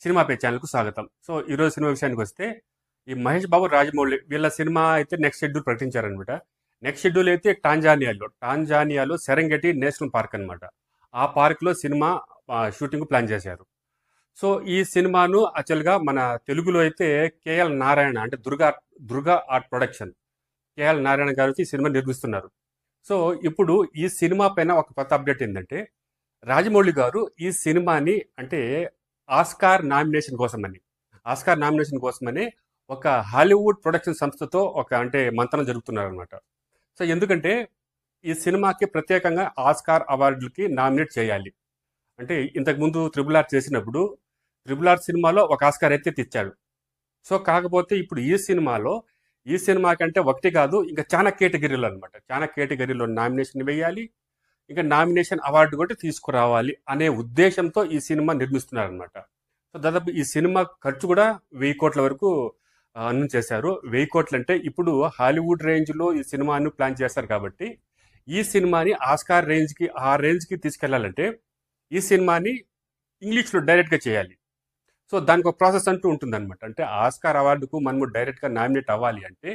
Cinema pay ఛానల్కు స్వాగతం. So ఈరోజు సినిమా విషయానికి వస్తే ఈ మహేష్ బాబు, రాజమౌళి వీళ్ళ సినిమా అయితే నెక్స్ట్ షెడ్యూల్ ప్రకటించారనమాట. నెక్స్ట్ షెడ్యూల్ అయితే టాంజానియాలో సెరెంగెటి నేషనల్ పార్క్ అనమాట. ఆ పార్క్లో సినిమా షూటింగ్ ప్లాన్ చేశారు. సో ఈ సినిమాను యాక్చువల్గా మన తెలుగులో అయితే కేఎల్ నారాయణ అంటే Durga art production KL Narayana గారు ఈ సినిమా నిర్మిస్తున్నారు. సో ఇప్పుడు ఈ సినిమా పైన ఒక కొత్త అప్డేట్ ఏంటంటే రాజమౌళి గారు ఈ సినిమాని అంటే ఆస్కార్ నామినేషన్ కోసమని ఒక హాలీవుడ్ ప్రొడక్షన్ సంస్థతో అంటే మంతనం జరుగుతున్నారనమాట. సో ఎందుకంటే ఈ సినిమాకి ప్రత్యేకంగా ఆస్కార్ అవార్డులకి నామినేట్ చేయాలి. అంటే ఇంతకుముందు త్రిబుల్ ఆర్ చేసినప్పుడు త్రిబుల్ ఆర్ సినిమాలో ఒక ఆస్కార్ అయితే తెచ్చాడు. సో కాకపోతే ఇప్పుడు ఈ సినిమా కంటే ఒకటి కాదు, ఇంకా చాలా కేటగిరీలో నామినేషన్ వేయాలి, ఇంకా నామినేషన్ అవార్డు కూడా తీసుకురావాలి అనే ఉద్దేశంతో ఈ సినిమా నిర్మిస్తున్నారనమాట. సో దాదాపు ఈ సినిమా ఖర్చు కూడా 1000 కోట్ల వరకు అనౌన్స్ చేశారు. 1000 కోట్లు అంటే ఇప్పుడు హాలీవుడ్ రేంజ్లో ఈ సినిమాను ప్లాన్ చేస్తారు కాబట్టి ఈ సినిమాని ఆస్కార్ రేంజ్కి తీసుకెళ్లాలంటే ఈ సినిమాని ఇంగ్లీష్లో డైరెక్ట్గా చేయాలి. సో దానికి ఒక ప్రాసెస్ అంటూ ఉంటుందన్నమాట. అంటే ఆస్కార్ అవార్డుకు మనము డైరెక్ట్గా నామినేట్ అవ్వాలి అంటే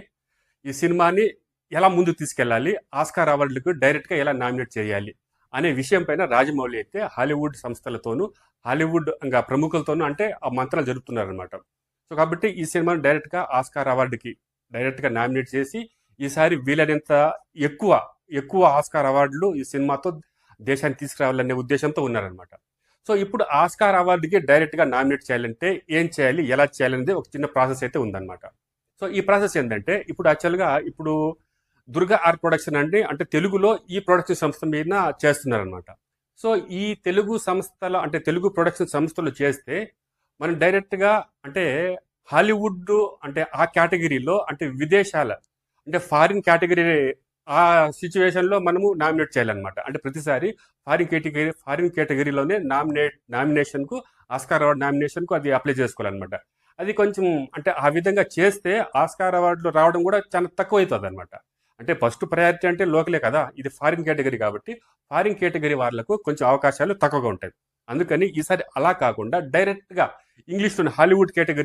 ఈ సినిమాని ఎలా ముందుకు తీసుకెళ్ళాలి, ఆస్కార్ అవార్డులకు డైరెక్ట్గా ఎలా నామినేట్ చేయాలి అనే విషయం పైన రాజమౌళి అయితే హాలీవుడ్ సంస్థలతోనూ హాలీవుడ్ ఇంకా ప్రముఖులతోనూ అంటే ఆ మంత్రాలు జరుపుతున్నారనమాట. సో కాబట్టి ఈ సినిమాను డైరెక్ట్గా ఆస్కార్ అవార్డుకి డైరెక్ట్గా నామినేట్ చేసి ఈసారి వీలైనంత ఎక్కువ ఆస్కార్ అవార్డులు ఈ సినిమాతో దేశానికి తీసుకురావాలనే ఉద్దేశంతో ఉన్నారనమాట. సో ఇప్పుడు ఆస్కార్ అవార్డుకి డైరెక్ట్గా నామినేట్ చేయాలంటే ఏం చేయాలి, ఎలా చేయాలనేది ఒక చిన్న ప్రాసెస్ అయితే ఉందన్నమాట. సో ఈ ప్రాసెస్ ఏంటంటే ఇప్పుడు యాక్చువల్గా దుర్గా ఆర్ట్ ప్రొడక్షన్ అంటే తెలుగులో ఈ ప్రొడక్షన్ సంస్థ మీద చేస్తున్నారనమాట. సో ఈ తెలుగు ప్రొడక్షన్ సంస్థలు చేస్తే మనం డైరెక్ట్గా అంటే హాలీవుడ్ అంటే ఆ కేటగిరీలో అంటే విదేశాల అంటే ఫారిన్ కేటగిరీ ఆ సిచ్యువేషన్లో మనము నామినేట్ చేయాలన్నమాట. అంటే ప్రతిసారి ఫారిన్ కేటగిరీలోనే నామినేషన్కు ఆస్కార్ అవార్డు నామినేషన్కు అది అప్లై చేసుకోవాలన్నమాట. అది కొంచెం అంటే ఆ విధంగా చేస్తే ఆస్కార్ అవార్డులు రావడం కూడా చాలా తక్కువ అవుతుంది అనమాట. అంటే ఫస్ట్ ప్రయారిటీ అంటే లోకలే కదా, ఇది ఫారిన్ కేటగిరీ కాబట్టి ఫారిన్ కేటగిరీ వాళ్ళకు కొంచెం అవకాశాలు తక్కువగా ఉంటాయి. అందుకని ఈసారి అలా కాకుండా డైరెక్ట్గా ఇంగ్లీష్లోని హాలీవుడ్ కేటగిరీ